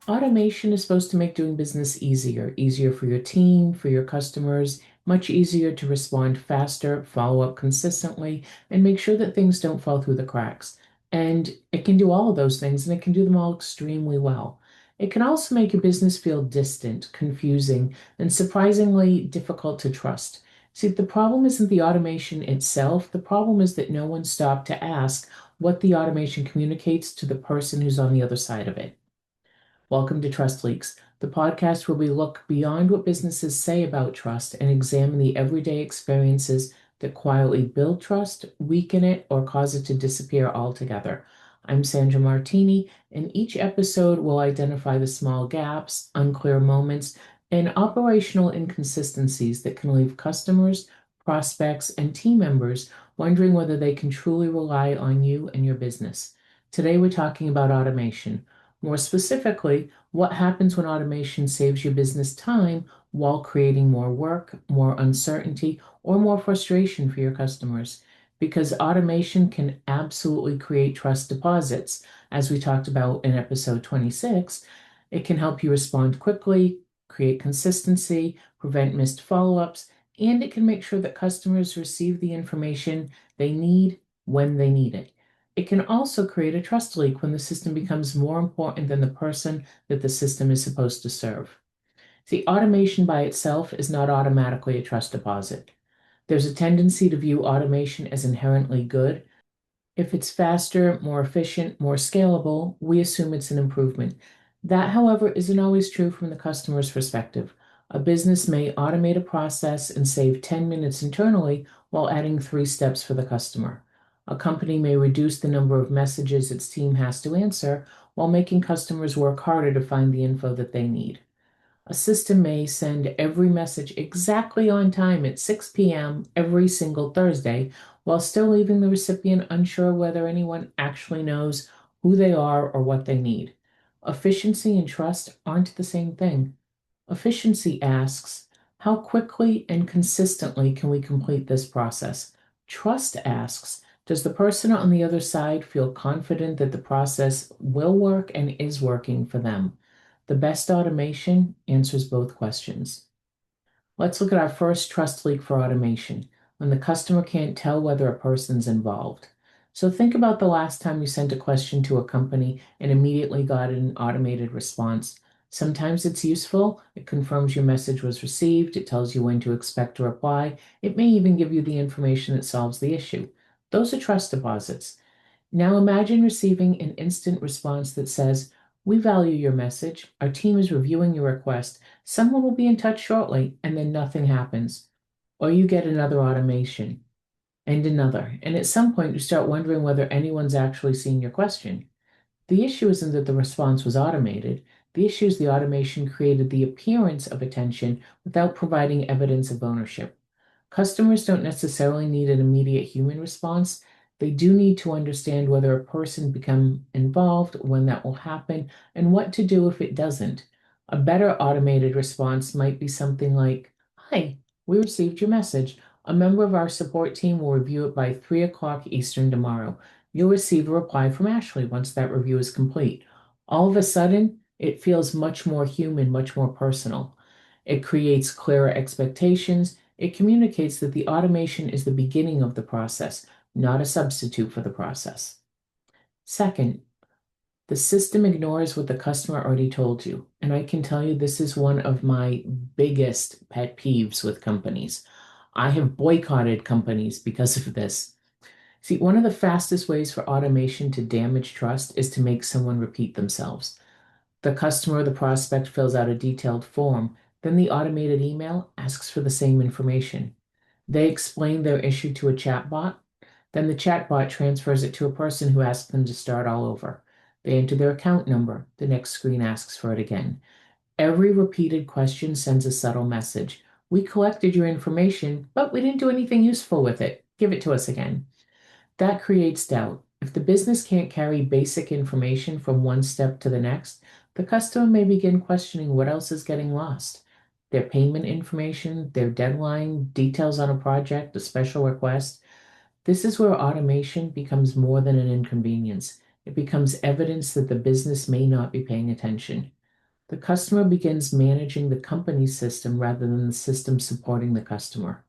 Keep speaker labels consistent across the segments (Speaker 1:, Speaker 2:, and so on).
Speaker 1: Automation is supposed to make doing business easier for your team, for your customers, much easier to respond faster, follow up consistently, and make sure that things don't fall through the cracks. And it can do all of those things, and it can do them all extremely well. It can also make your business feel distant, confusing, and surprisingly difficult to trust. See, the problem isn't the automation itself. The problem is that no one stopped to ask what the automation communicates to the person who's on the other side of it. Welcome to Trust Leaks, the podcast where we look beyond what businesses say about trust and examine the everyday experiences that quietly build trust, weaken it, or cause it to disappear altogether. I'm Sandra Martini, and each episode will identify the small gaps, unclear moments, and operational inconsistencies that can leave customers, prospects, and team members wondering whether they can truly rely on you and your business. Today, we're talking about automation. More specifically, what happens when automation saves your business time while creating more work, more uncertainty, or more frustration for your customers? Because automation can absolutely create trust deposits. As we talked about in episode 26, it can help you respond quickly, create consistency, prevent missed follow-ups, and it can make sure that customers receive the information they need when they need it. It can also create a trust leak when the system becomes more important than the person that the system is supposed to serve. See, automation by itself is not automatically a trust deposit. There's a tendency to view automation as inherently good. If it's faster, more efficient, more scalable, we assume it's an improvement. That, however, isn't always true from the customer's perspective. A business may automate a process and save 10 minutes internally while adding 3 steps for the customer. A company may reduce the number of messages its team has to answer while making customers work harder to find the info that they need. A system may send every message exactly on time at 6 p.m. every single Thursday, while still leaving the recipient unsure whether anyone actually knows who they are or what they need. Efficiency and trust aren't the same thing. Efficiency asks, how quickly and consistently can we complete this process? Trust asks, does the person on the other side feel confident that the process will work and is working for them? The best automation answers both questions. Let's look at our first trust leak for automation, when the customer can't tell whether a person's involved. So think about the last time you sent a question to a company and immediately got an automated response. Sometimes it's useful. It confirms your message was received. It tells you when to expect a reply. It may even give you the information that solves the issue. Those are trust deposits. Now imagine receiving an instant response that says, "We value your message. Our team is reviewing your request. Someone will be in touch shortly," and then nothing happens. Or you get another automation and another. And at some point, you start wondering whether anyone's actually seen your question. The issue isn't that the response was automated. The issue is the automation created the appearance of attention without providing evidence of ownership. Customers don't necessarily need an immediate human response. They do need to understand whether a person become involved, when that will happen, and what to do if it doesn't. A better automated response might be something like, "Hi, we received your message. A member of our support team will review it by 3 o'clock Eastern tomorrow. You'll receive a reply from Ashley once that review is complete." All of a sudden, it feels much more human, much more personal. It creates clearer expectations. It communicates that the automation is the beginning of the process, not a substitute for the process. Second, the system ignores what the customer already told you. And I can tell you this is one of my biggest pet peeves with companies. I have boycotted companies because of this. See, one of the fastest ways for automation to damage trust is to make someone repeat themselves. The customer or the prospect fills out a detailed form, then the automated email asks for the same information. They explain their issue to a chatbot, then the chatbot transfers it to a person who asks them to start all over. They enter their account number, the next screen asks for it again. Every repeated question sends a subtle message. "We collected your information, but we didn't do anything useful with it. Give it to us again." That creates doubt. If the business can't carry basic information from one step to the next, the customer may begin questioning what else is getting lost. Their payment information, their deadline, details on a project, a special request. This is where automation becomes more than an inconvenience. It becomes evidence that the business may not be paying attention. The customer begins managing the company's system rather than the system supporting the customer.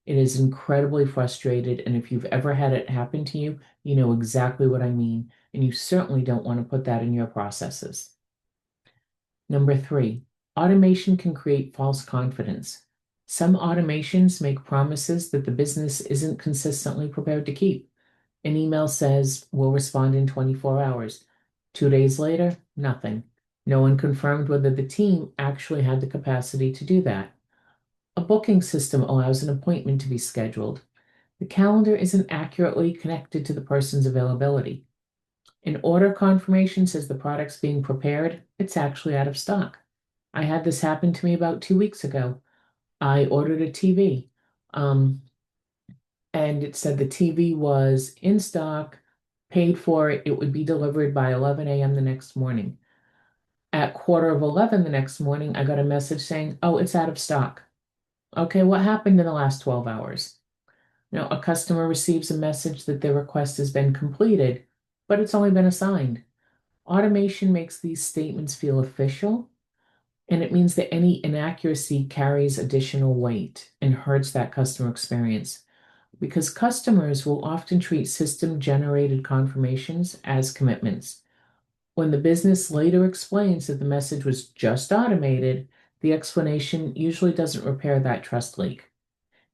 Speaker 1: It is incredibly frustrated, and if you've ever had it happen to you, you know exactly what I mean, and you certainly don't want to put that in your processes. Number three, automation can create false confidence. Some automations make promises that the business isn't consistently prepared to keep. An email says, we'll respond in 24 hours. 2 days later, nothing. No one confirmed whether the team actually had the capacity to do that. A booking system allows an appointment to be scheduled. The calendar isn't accurately connected to the person's availability. An order confirmation says the product's being prepared, it's actually out of stock. I had this happen to me about 2 weeks ago. I ordered a TV, um, and it said the TV was in stock, paid for it, it would be delivered by 11 a.m. the next morning. At quarter of 11 the next morning, I got a message saying, oh, it's out of stock. Okay, what happened in the last 12 hours? Now, a customer receives a message that their request has been completed, but it's only been assigned. Automation makes these statements feel official, and it means that any inaccuracy carries additional weight and hurts that customer experience because customers will often treat system-generated confirmations as commitments. When the business later explains that the message was just automated, the explanation usually doesn't repair that trust leak.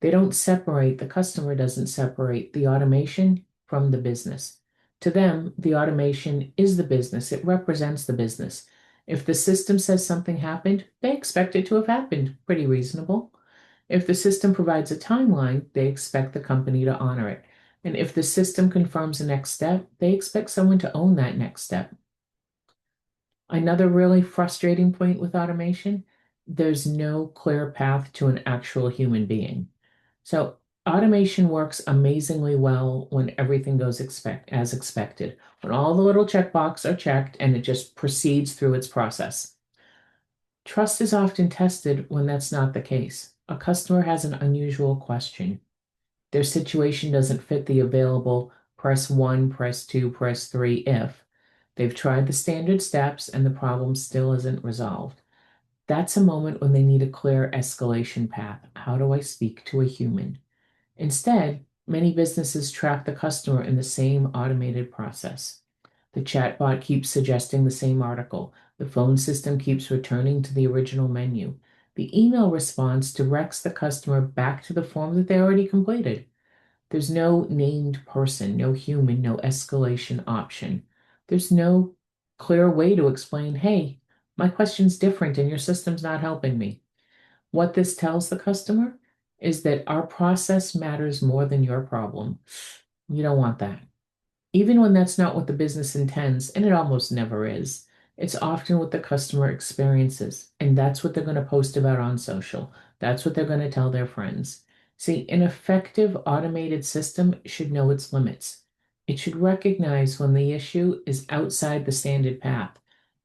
Speaker 1: The customer doesn't separate the automation from the business. To them, the automation is the business, it represents the business. If the system says something happened, they expect it to have happened. Pretty reasonable. If the system provides a timeline, they expect the company to honor it. And if the system confirms a next step, they expect someone to own that next step. Another really frustrating point with automation, there's no clear path to an actual human being. So automation works amazingly well when everything goes as expected, when all the little checkboxes are checked and it just proceeds through its process. Trust is often tested when that's not the case. A customer has an unusual question. Their situation doesn't fit the available press one, press two, press three if. They've tried the standard steps and the problem still isn't resolved. That's a moment when they need a clear escalation path. How do I speak to a human? Instead, many businesses trap the customer in the same automated process. The chatbot keeps suggesting the same article. The phone system keeps returning to the original menu. The email response directs the customer back to the form that they already completed. There's no named person, no human, no escalation option. There's no clear way to explain, hey, my question's different and your system's not helping me. What this tells the customer is that our process matters more than your problem. You don't want that. Even when that's not what the business intends, and it almost never is, it's often what the customer experiences, and that's what they're going to post about on social. That's what they're going to tell their friends. See, an effective automated system should know its limits. It should recognize when the issue is outside the standard path.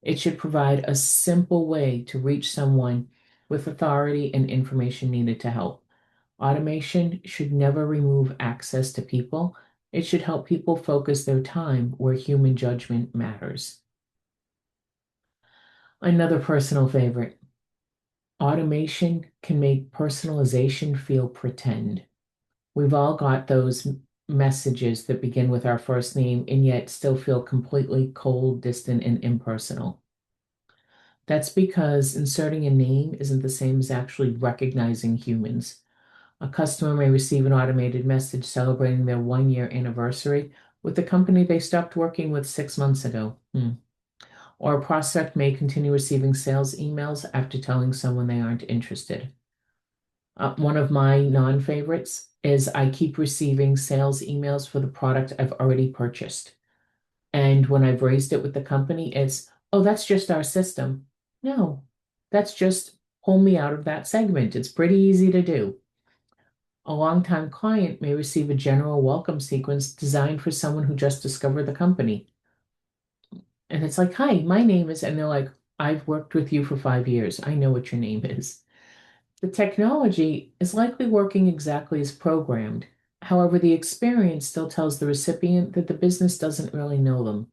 Speaker 1: It should provide a simple way to reach someone with authority and information needed to help. Automation should never remove access to people. It should help people focus their time where human judgment matters. Another personal favorite. Automation can make personalization feel pretend. We've all got those messages that begin with our first name and yet still feel completely cold, distant, and impersonal. That's because inserting a name isn't the same as actually recognizing humans. A customer may receive an automated message celebrating their 1 year anniversary with the company they stopped working with 6 months ago. Or a prospect may continue receiving sales emails after telling someone they aren't interested. One of my non-favorites is I keep receiving sales emails for the product I've already purchased. And when I've raised it with the company, it's, oh, that's just our system. No, that's just pull me out of that segment. It's pretty easy to do. A longtime client may receive a general welcome sequence designed for someone who just discovered the company. And it's like, hi, my name is, and they're like, I've worked with you for 5 years. I know what your name is. The technology is likely working exactly as programmed. However, the experience still tells the recipient that the business doesn't really know them.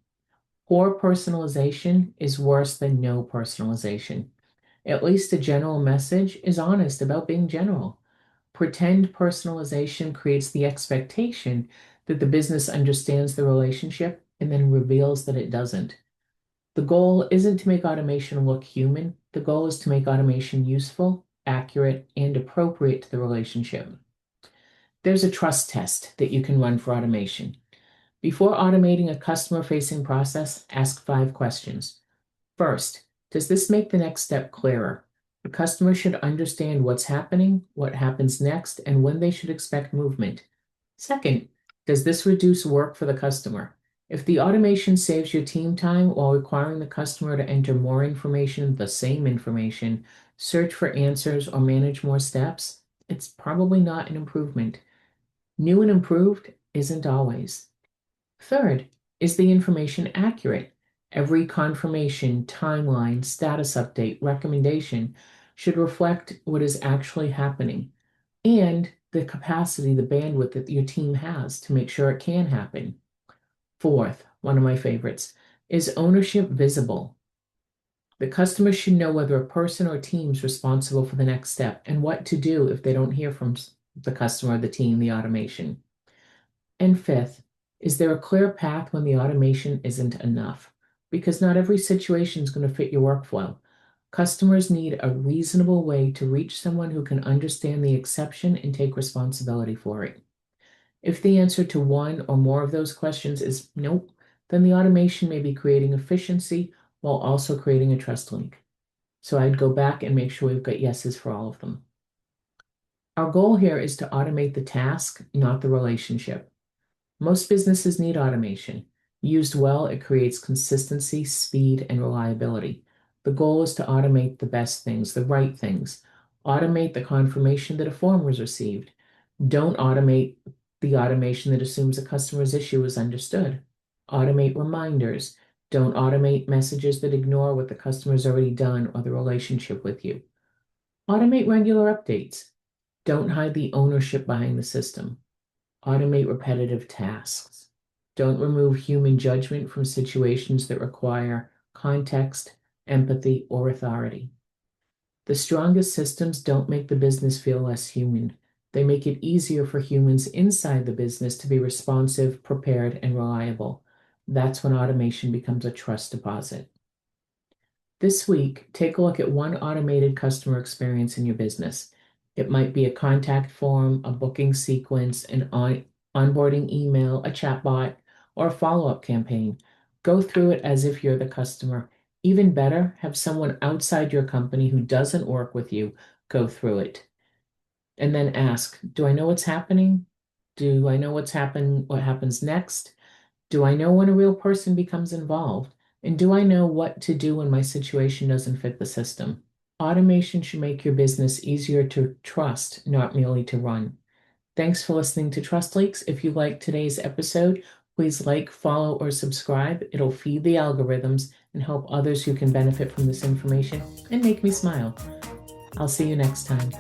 Speaker 1: Poor personalization is worse than no personalization. At least a general message is honest about being general. Pretend personalization creates the expectation that the business understands the relationship and then reveals that it doesn't. The goal isn't to make automation look human. The goal is to make automation useful, accurate, and appropriate to the relationship. There's a trust test that you can run for automation. Before automating a customer-facing process, ask 5 questions. First, does this make the next step clearer? The customer should understand what's happening, what happens next, and when they should expect movement. Second, does this reduce work for the customer? If the automation saves your team time while requiring the customer to enter more information, the same information, search for answers, or manage more steps, it's probably not an improvement. New and improved isn't always. Third, is the information accurate? Every confirmation, timeline, status update, recommendation should reflect what is actually happening and the capacity, the bandwidth that your team has to make sure it can happen. Fourth, one of my favorites, is ownership visible? The customer should know whether a person or team is responsible for the next step and what to do if they don't hear from the customer, the team, the automation. And fifth, is there a clear path when the automation isn't enough? Because not every situation is going to fit your workflow. Customers need a reasonable way to reach someone who can understand the exception and take responsibility for it. If the answer to one or more of those questions is nope, then the automation may be creating efficiency while also creating a trust link. So I'd go back and make sure we've got yeses for all of them. Our goal here is to automate the task, not the relationship. Most businesses need automation. Used well, it creates consistency, speed, and reliability. The goal is to automate the best things, the right things. Automate the confirmation that a form was received. Don't automate the automation that assumes a customer's issue is understood. Automate reminders. Don't automate messages that ignore what the customer's already done or the relationship with you. Automate regular updates. Don't hide the ownership behind the system. Automate repetitive tasks. Don't remove human judgment from situations that require context, empathy, or authority. The strongest systems don't make the business feel less human. They make it easier for humans inside the business to be responsive, prepared, and reliable. That's when automation becomes a trust deposit. This week, take a look at one automated customer experience in your business. It might be a contact form, a booking sequence, an onboarding email, a chatbot, or a follow-up campaign. Go through it as if you're the customer. Even better, have someone outside your company who doesn't work with you go through it. And then ask, do I know what's happening? Do I know what happens next? Do I know when a real person becomes involved? And do I know what to do when my situation doesn't fit the system? Automation should make your business easier to trust, not merely to run. Thanks for listening to Trust Leaks. If you liked today's episode, please like, follow, or subscribe. It'll feed the algorithms and help others who can benefit from this information and make me smile. I'll see you next time.